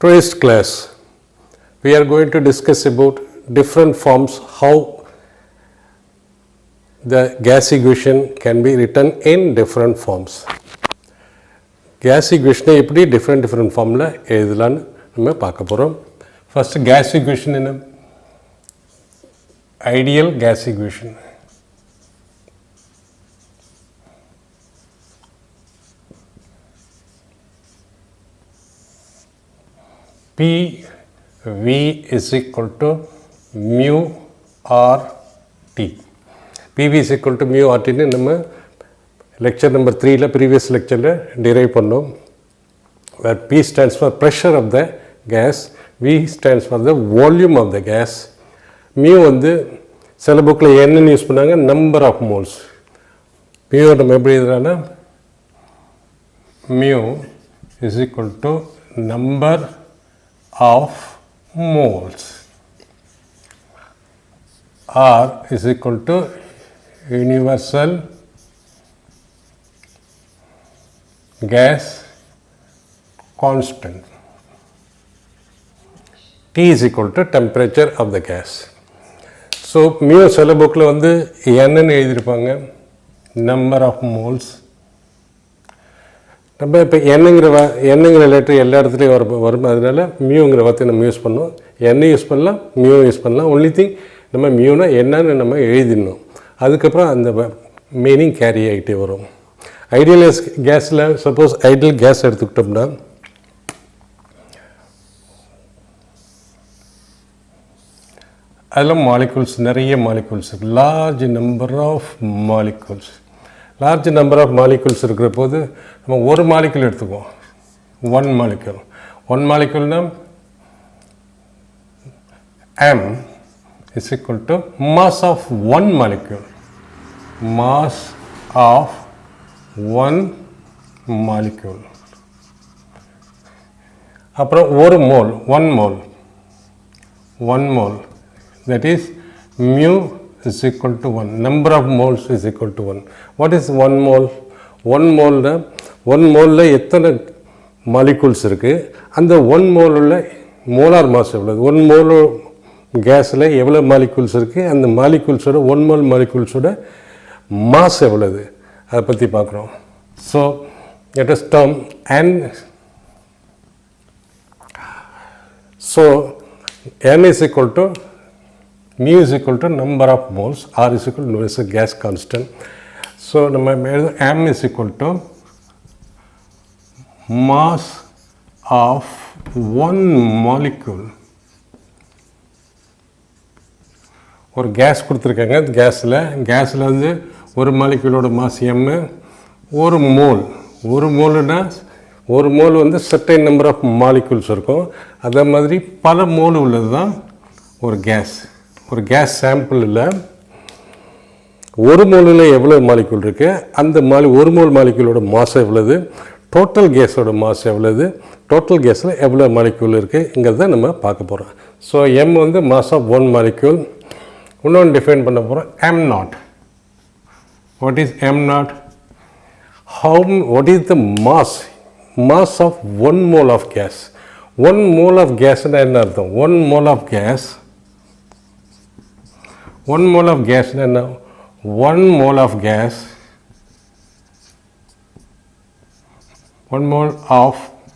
Today's class, we are going to discuss about different forms, how the gas equation can be written in different forms. Gas equation எப்படி different formula எழுதலாம்னு நம்ம பார்க்க போறோம். First gas equation என்ன? Ideal gas equation. PV is equal to mu RT. PV is equal to mu RT ன்னு நம்ம lecture number 3 previous lecture derive பண்ணோம். Where P stands for pressure of the gas, V stands for the volume of the gas. Mu வந்து சில புக்ல என்னன்னு use பண்ணாங்க, number of moles. mu நம்ம எப்படி எழுதலாம்னா mu is equal to number of moles. R is equal to universal gas constant. T is equal to temperature of the gas. So mu சில புக்கில் வந்து என்னன்னு எழுதியிருப்பாங்க, number of moles. நம்ம இப்போ என்னங்கிற லெட்டர் எல்லா இடத்துலையும் வரும், அதனால மியூங்கிற வார்த்தையை நம்ம யூஸ் பண்ணோம். என்ன யூஸ் பண்ணலாம், மியூ யூஸ் பண்ணலாம். ஒன்லி திங் நம்ம மியூனா என்னன்னு நம்ம எழுதிடணும். அதுக்கப்புறம் அந்த மீனிங் கேரி ஆகிட்டே வரும். ஐடியல் கேஸில் சப்போஸ் ஐடியல் கேஸ் எடுத்துக்கிட்டோம்னா அதில் மாலிகூல்ஸ், நிறைய molecules, large number of molecules. Large number of molecules இருக்கிற போது நம்ம ஒரு மாலிகூல் எடுத்துக்குவோம், ஒன் மாலிகூல். ஒன் மாலிகூல்னா m is equal to mass of one molecule. Mass of one molecule. அப்புறம் ஒரு mole, one mole, one mole, that is mu is equal to 1. Number of moles is equal to 1. What is one mole? One mole na one mole எத்தனை molecules இருக்கு, அந்த one mole உள்ள molar mass எவ்வளவு, one mole கேஸில் எவ்வளோ molecules இருக்குது, அந்த மாலிகூல்ஸோட one mole மாலிகூல்ஸோட mass எவ்வளவு, அதை பற்றி பார்க்குறோம். So let us term n. So n is equal to mu is equal to number of moles, R is equal to universal gas constant. So நம்ம m is equal to mass of one molecule. ஒரு case கொடுத்துருக்காங்க, கேஸில் வந்து ஒரு மாலிக்யூலோட mass M, ஒரு mole, ஒரு மோலுனா ஒரு mole வந்து சர்டைன் நம்பர் ஆஃப் மாலிக்யூல்ஸ் இருக்கும். அதே மாதிரி பல மோல் உள்ளது தான் ஒரு கேஸ். ஒரு கேஸ் சாம்பிளில் ஒரு மோலில் எவ்வளோ மாலிக்யூல் இருக்குது, அந்த ஒரு மோல் மாலிக்யூலோட மாஸ் எவ்வளவு, டோட்டல் கேஸோட மாஸ் எவ்வளவு, டோட்டல் கேஸில் எவ்வளோ மாலிக்யூல் இருக்குங்கிறத நம்ம பார்க்க போகிறோம். ஸோ எம் வந்து மாஸ் ஆஃப் ஒன் மாலிக்யூல். இன்னொன்று டிஃபைன் பண்ண போகிறோம், m naught. What is m naught? What is the mass of one mole of gas? One mole of gas என்ன அர்த்தம்? One mole of gas என்ன? One mole of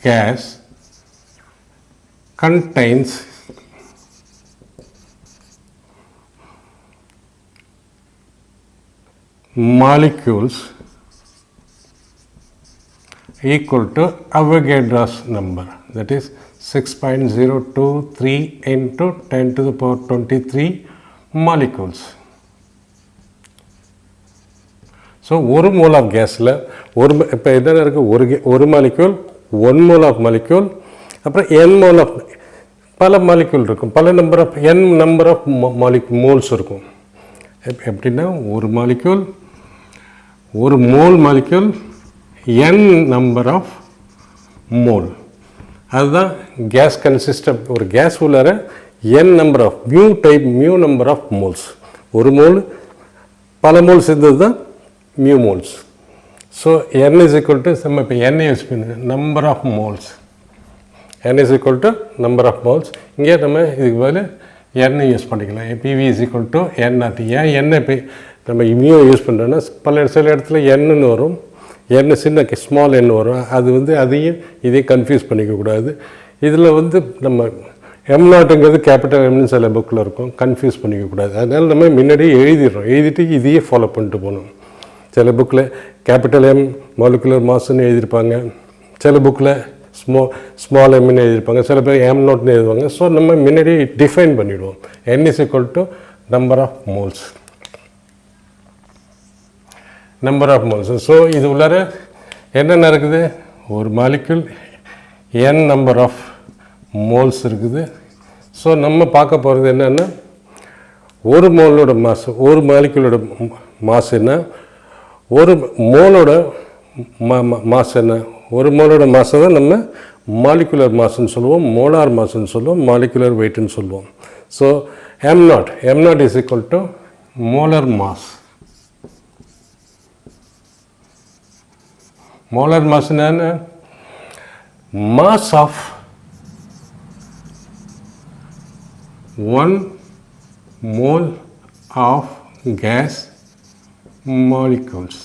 gas contains molecules equal to Avogadro's number, that is 6.023 into 10 to the power 23 molecules. So ஒரு mole of கேஸில் இப்போ என்னென்ன இருக்குது, ஒரு molecule, one mole of molecule, அப்புறம் n மோல் ஆஃப் பல molecule இருக்கும், பல number of n number of moles இருக்கும். எப்படின்னா ஒரு மாலிக்யூல், ஒரு mole molecule, n number of mole. அதுதான் கேஸ் கன்சிஸ்டம். ஒரு கேஸ் உள்ளார n number of mu number of moles. ஒரு மோல் பல மோல்ஸ் இருந்தது தான் mu moles. So n is equal to நம்ம இப்போ n யூஸ் பண்ணு number of moles. n is equal to number of moles. இங்கே நம்ம இதுக்கு பதில் n யூஸ் பண்ணிக்கலாம். PV is equal to n naught. ஏன் n இப்போ நம்ம mu யூஸ் பண்ணுறோன்னா சில இடத்துல n வரும், n சின்ன ஸ்மால் n வரும். அது வந்து அதையும் இதையும் கன்ஃபியூஸ் பண்ணிக்கக்கூடாது. இதில் வந்து நம்ம m நாட்டுங்கிறது கேபிட்டல் எம்னு சில புக்கில் இருக்கும், கன்ஃபியூஸ் பண்ணிக்கக்கூடாது. அதனால் நம்ம முன்னாடியே எழுதிட்டு இதையே ஃபாலோ பண்ணிட்டு போகணும். சில புக்கில் கேபிட்டல் எம் மாலிகுலர் மாஸ்ன்னு எழுதியிருப்பாங்க, சில புக்கில் ஸ்மால் எம்னு எழுதியிருப்பாங்க, சில பேர் m நாட்னு எழுதுவாங்க. ஸோ நம்ம முன்னாடி டிஃபைன் பண்ணிவிடுவோம். n is equal to number of moles. Number of moles. So இது உள்ளார என்ன நடக்குது, ஒரு molecule n number of moles இருக்குது. ஸோ நம்ம பார்க்க போகிறது என்னென்னா, ஒரு மோலோட மாஸ், ஒரு மாலிகுலோட மாஸ் என்ன, ஒரு மோலோட மாஸ் என்ன. ஒரு மோலோட மாஸை தான் நம்ம மாலிகுலர் மாஸ்ன்னு சொல்லுவோம், மோலார் மாஸ்ன்னு சொல்லுவோம், மாலிகுலர் வெயிட்னு சொல்லுவோம். So m nought is equal to molar mass. Molar மாஸ்னா என்ன, mass of one mole of gas molecules.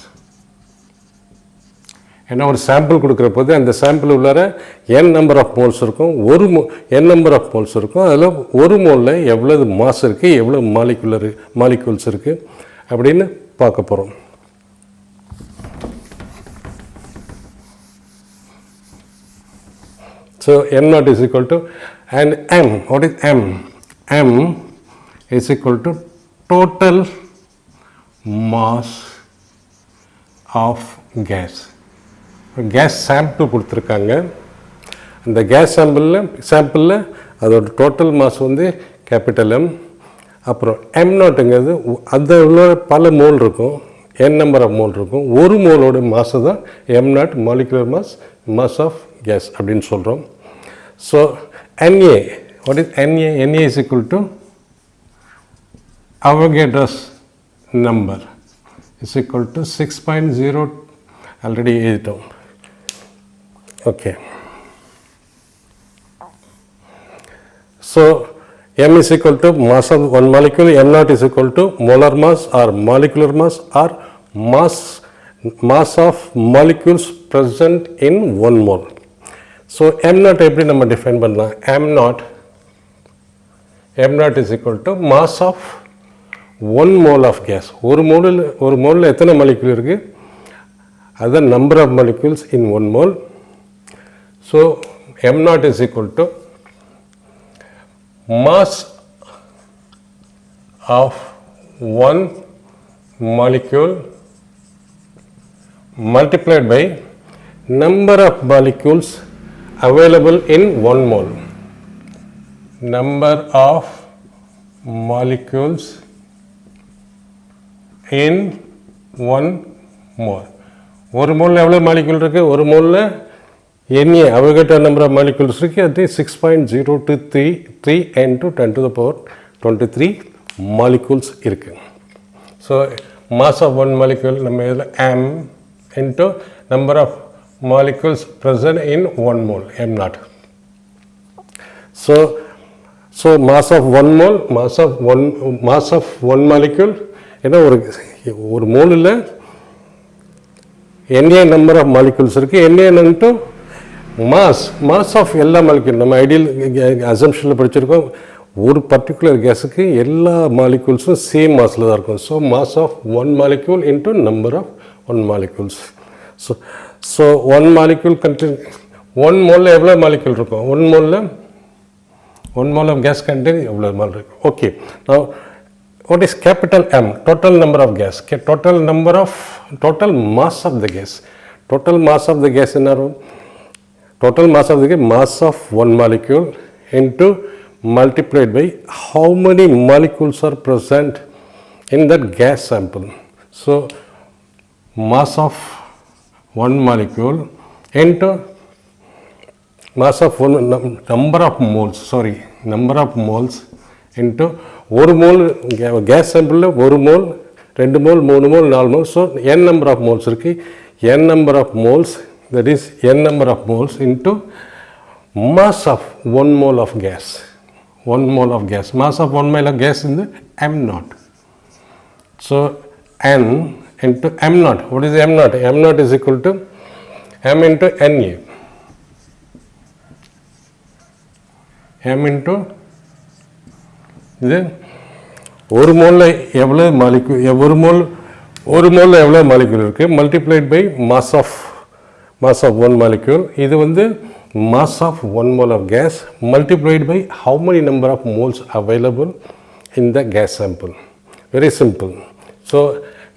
ஏன்னா ஒரு சாம்பிள் கொடுக்குற போது அந்த சாம்பிள் உள்ளார n நம்பர் ஆஃப் மோல்ஸ் இருக்கும், n நம்பர் ஆஃப் மோல்ஸ் இருக்கும். அதில் ஒரு மோலில் எவ்வளவு மாஸ் இருக்குது, எவ்வளோ மாலிகுல்ஸ் இருக்குது அப்படின்னு பார்க்க போகிறோம். So m naught is equal to, and m, what is m? M is equal to total mass of gas. Gas sample கொடுத்துருக்காங்க. அந்த கேஸ் சாம்பிளில் அதோட டோட்டல் மாஸ் வந்து கேபிட்டல் எம். அப்புறம் m நாட்டுங்கிறது அந்த உள்ள பல மோல் இருக்கும், n நம்பர் ஆஃப் மோல் இருக்கும். ஒரு மோலோட மாசு தான் m naught, molecular mass of gas அப்படின்னு சொல்கிறோம். So Na, what is Na? Na is equal to Avogadro's number is equal to 6.0. already எழுதிட்டோம். Okay. So m is equal to mass of one molecule, m naught is equal to molar mass or molecular mass or mass of molecules present in one mole. So m naught எப்படி நம்ம define பண்ணலாம், m naught is equal to mass of one mole of gas. ஒரு மோலில் எத்தனை molecule இருக்குது, அதுதான் number of molecules in one mole. So m naught is equal to mass of one molecule multiplied by number of molecules available in one mole. Number of molecules in one mole. ஒரு மோலில் எவ்வளோ molecule இருக்குது, ஒரு மோலில் Na Avogadro number of molecules இருக்குது, அது 6.023 into 10 to the power 23 molecules இருக்குது. So mass of one molecule நம்ம இதில் m into number of molecules present in one mole, m naught. So mass of one mole, mass of one molecule. ஏன்னா ஒரு மோலில் Na number of molecules இருக்குது, Na into mass of எல்லா molecule. நம்ம ideal அசம்ஷனில் படிச்சிருக்கோம், ஒரு பர்டிகுலர் கேஸுக்கு எல்லா மாலிகுல்ஸும் சேம் மாஸில் தான் இருக்கும். So mass of one molecule into number of one molecules. So one molecule one மோலில் எவ்வளோ மாலிகுல் இருக்கும், one mole of gas contain எவ்வளோ மால் இருக்கும். Okay, now what is capital M? Total number of gas, total mass of the gas. Total mass of the gas என்ன வரும், total mass of the gas, mass of one molecule into multiplied by how many molecules are present in that gas sample. So mass of one molecule into mass of one number of moles into ஒரு mole gas சாம்பிளில் ஒரு mole, 2 mole, 3 mole, 4 mole. So n number of moles இருக்குது, n number of moles, that is n number of moles into mass of 1 mole of gas. 1 mole of gas. Mass of 1 mole of gas is the m naught. So n into m naught. What is m naught? M naught is equal to m into Na. m into இது ஒரு மோலில் எவ்வளோ molecule ஒரு மோலில் எவ்வளோ molecule இருக்குது multiplied by mass of one molecule. இது வந்து mass of 1 mole of gas multiplied by how many number of moles available in the gas sample. Very simple. So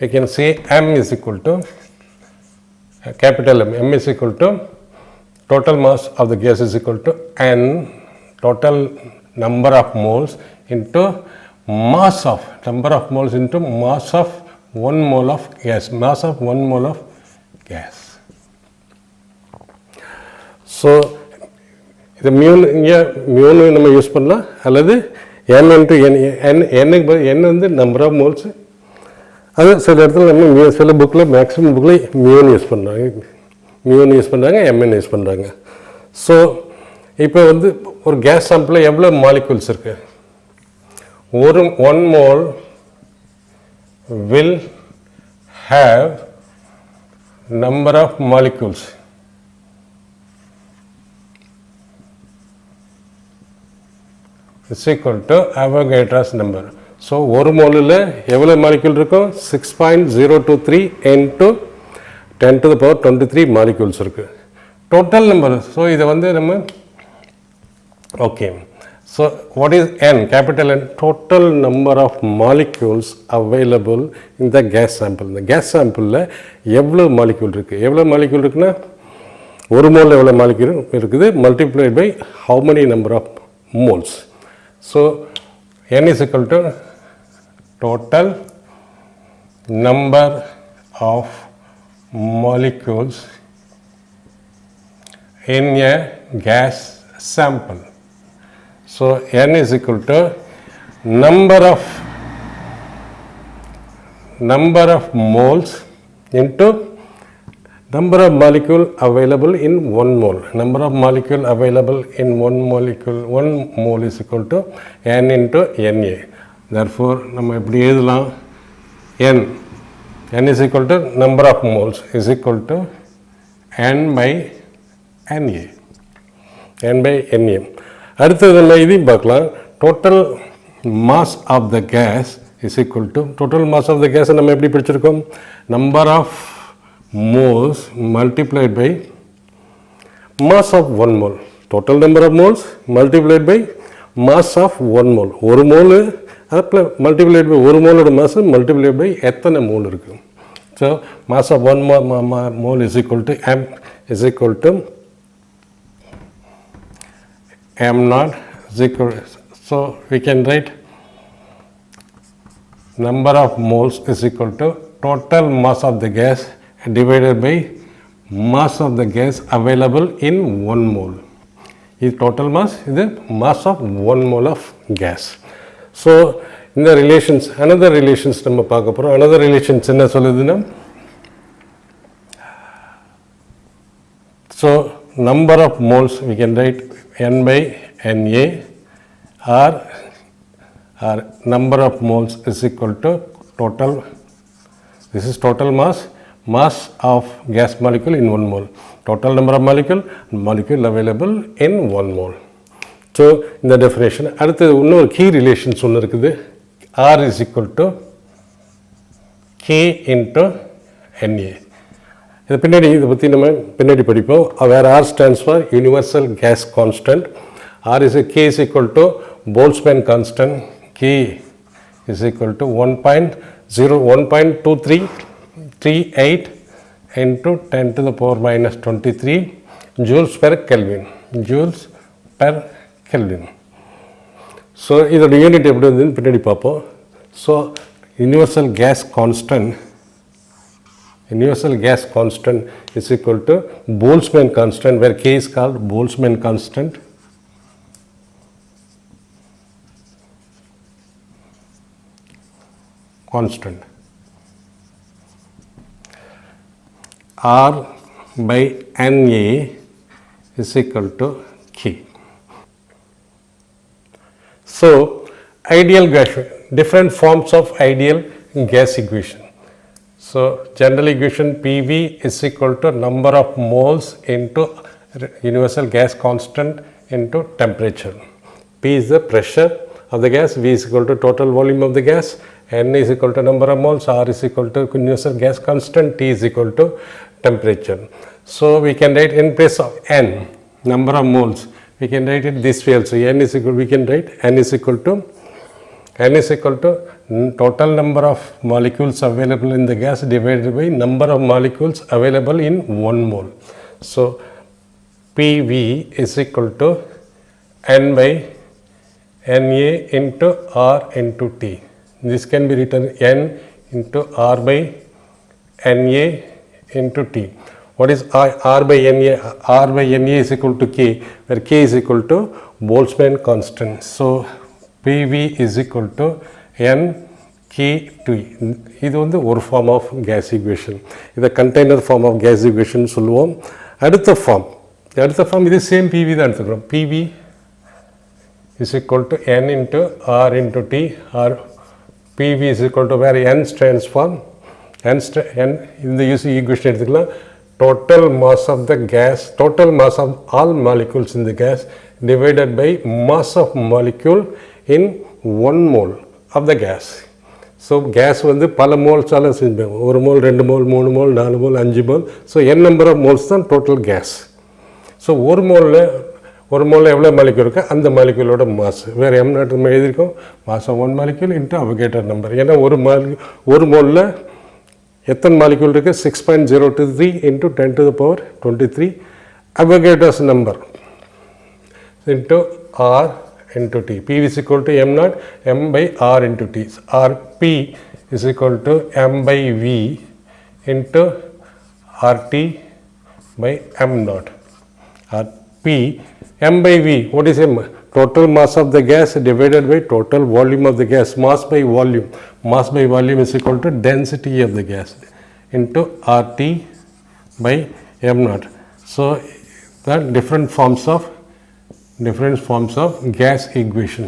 we can say m is equal to capital M. M is equal to total mass of the gas is equal to n total number of moles into mass of number of moles into mass of 1 mole of gas. Mass of 1 mole of gas. So இது மியூன்னு நம்ம use பண்ணலாம் அல்லது m into n வந்து number of moles. அது சில இடத்துல நம்ம சில புக்கில் மேக்ஸிமம் புக்கில் மியூன்னு யூஸ் பண்ணுறாங்க mn யூஸ் பண்ணுறாங்க. ஸோ இப்போ வந்து ஒரு கேஸ் சாம்பிளில் எவ்வளோ மாலிக்யூல்ஸ் இருக்குது? ஒரு 1 mole will have number of molecules is equal to Avogadro's number. So ஒரு மோலில் எவ்வளோ மாலிக்யூல் இருக்கும்? 6.023 into 10 to the power 23 molecules இருக்குது டோட்டல் நம்பர். ஸோ இதை வந்து நம்ம okay. So what is n? Capital N, total number of molecules available in the gas sample. இந்த case சாம்பிளில் எவ்வளோ molecule இருக்குது? எவ்வளோ மாலிக்யூல் இருக்குன்னா ஒரு மோலில் எவ்வளோ மாலிக்யூல் இருக்குது multiplied by how many number of moles. So n is equal to total number of molecules in a gas sample. So n is equal to number of moles into number of molecule available in 1 mole. Number of molecule available in 1 mole is equal to n into Na. Therefore நம்ம எப்படி எழுதலாம்? n is equal to number of moles is equal to n by Na. அடுத்தது நம்ம இதையும் பார்க்கலாம். Total mass of the gas is equal to total mass of the கேஸை நம்ம எப்படி பிடிச்சிருக்கோம்? நம்பர் ஆஃப் moles multiplied by mass of 1 mole. Total number of moles multiplied by mass of 1 mole. ஒரு மோல் அது multiplied by ஒரு மோலோட mass multiplied by எத்தனை மோல் இருக்குது. So mass of 1 mole is equal to m is equal to m naught is equal. So we can write number of moles is equal to total mass of the gas divided by mass of the gas available in 1 mole. This total mass is the mass of 1 mole of gas. So in the relations, another relations நம்ம பார்க்க போறோம். Another relations என்ன சொல்லுதுன்னா, so number of moles we can write n by Na or number of moles is equal to total, this is total mass of gas molecule in 1 mole. Total number of molecule available in 1 mole. So இந்த definition. அடுத்தது இன்னொரு key relations ஒன்று இருக்குது. R is equal to K into Na. இதை பற்றி நம்ம பின்னாடி படிப்போம். Where R stands for universal gas constant. R is K is equal to Boltzmann constant. K is equal to 1.2338 into 10 to the power minus 23 joules per Kelvin. So இதோட unit எப்படி வந்து பின்னாடி பார்ப்போம். So universal gas constant is equal to Boltzmann constant, where K is called Boltzmann constant. R by Na is equal to K. So, ideal gas, different forms of ideal gas equation. So, general equation PV is equal to number of moles into universal gas constant into temperature. P is the pressure of the gas, V is equal to total volume of the gas, N is equal to number of moles, R is equal to universal gas constant, T is equal to temperature. So, we can write in place of N, number of moles, we can write it this way also. N is equal, we can write N is equal to total number of molecules available in the gas divided by number of molecules available in 1 mole. So, PV is equal to N by Na into R into T. This can be written N into R by Na into T. What is R by Na? R by Na is equal to K, where K is equal to Boltzmann constant. So, PV is equal to N K T. இது வந்து ஒரு form of gas equation. இதை container form of gas equation சொல்லுவோம். அடுத்த form இது same PV தான் எடுத்துக்கிறோம். PV is equal to N into R into T, or PV is equal to where N stands for N இந்த use equation எடுத்துக்கலாம். Total mass of the gas, total mass of all molecules in the gas divided by mass of molecule in 1 mole of the gas. So, gas வந்து பல மோல்ஸால் செஞ்சுப்பாங்க. 1 mole, 2 mole, 3 mole, 4 mole, 5 mole. So, n number of moles தான் total gas. So, ஒரு மோலில் எவ்வளோ molecule இருக்கோ அந்த மாலிக்யூலோட mass வேறு m nought நம்ம எழுதியிருக்கோம். Mass of 1 molecule into Avogadro number. ஏன்னா ஒரு மோலில் எத்தனை மாலிக்யூல் இருக்குது? 6.023 into 10 to the power 23 Avogadro's number into R into T. P is equal to m naught, m by R into T. R P is equal to m by V into RT by m naught. R P, m by V, what is m? Total mass of the gas divided by total volume of the gas. Mass by volume. Mass by volume is equal to density of the gas into RT by m naught. So, the different forms of gas equation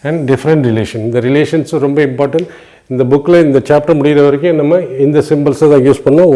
and different relation. The relations are ரொம்ப important. இந்த புக்கில் இந்த chapter முடிகிற வரைக்கும் நம்ம இந்த சிம்பிள்ஸை தான் use பண்ணோம்.